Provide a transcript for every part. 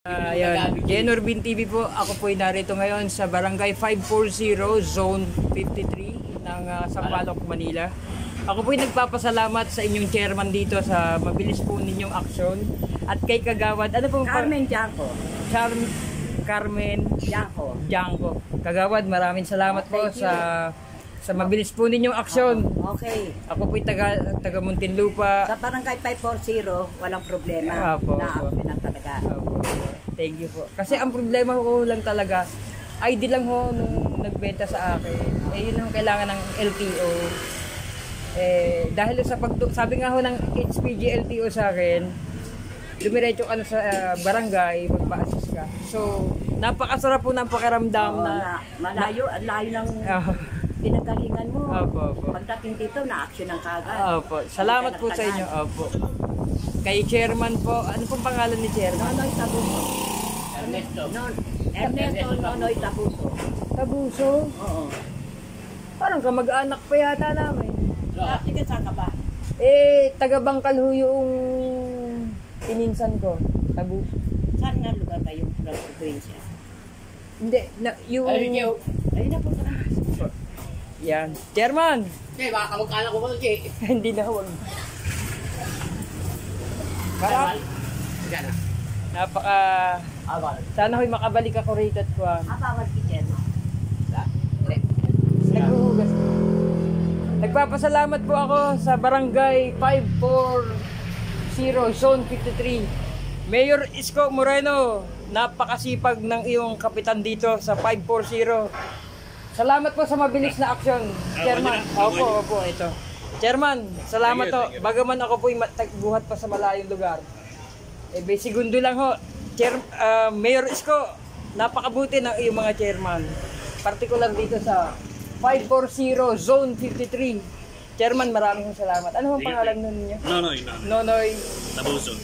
Ayan, Genorbin TV po. Ako po ay narito ngayon sa Barangay 540, Zone 53 ng Sampaloc, Manila. Ako po ay nagpapasalamat sa inyong chairman dito sa mabilis po ninyong aksyon. At kay Kagawad, ano po? Carmen Janko. Carmen Janko. Kagawad, maraming salamat po sa mabilis po ninyong aksyon. Okay. Ako po'y taga Muntinlupa. Sa Barangay 540, walang problema. Opo. Na talaga. Opo. Thank you po. Kasi ang problema ko lang talaga, ID lang ho nung nagbenta sa akin. Yun ang kailangan ng LTO. Dahil sa sabi nga ho ng HPG LTO sa akin, dumiretso ka na sa barangay, magpa-assist ka. So, napakasarap po ng pakiramdam na malayo ng pinagalingan mo. Opo. Pagdating dito, na-action ang kagad. Opo. Salamat po sa inyo. Opo. Kay chairman po, ano pong pangalan ni chairman? Nonoy Tabuso. Ernesto Nonoy Tabuso. Tabuso? Oo. Parang kamag-anak pa yata namin. Sige, saan ka ba? Taga Bangkal ho yung pininsan ko. Tabuso. Saan nga lugar ba yung probinsya? Hindi, yung... Ayun na po sa Yan. Chairman! Okay, baka kamag-anak ko ba ito, Jay? Hindi na, huwag. Sana ho'y makabalik ako rito at kuha. bawal kitchen. Naghuhugas. Nagpapasalamat po ako sa Barangay 540, Zone 53. Mayor Isko Moreno, napakasipag ng iyong kapitan dito sa 540. Salamat po sa mabilis na aksyon, Chairman. Opo, ito. Chairman, salamat to. Bagaman ako po'y buhat pa sa malayong lugar. Segundo lang ho. Mayor Isko, napakabuti ng iyong mga chairman. Partikular dito sa 540 Zone 53. Chairman, maraming salamat. Ano ang pangalan nun niyo? Nonoy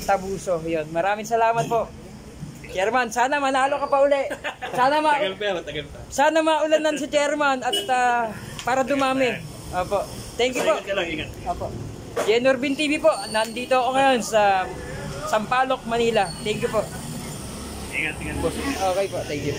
Tabuso. Yun. Maraming salamat po. Chairman, sana manalo ka pa uli. Sana maulanan si chairman at para dumami. Opo. Thank you po. Opo. Genorbin TV po. Nandito ako ngayon sa Sampaloc, Manila. Thank you po. Ingat. Okay po. Thank you.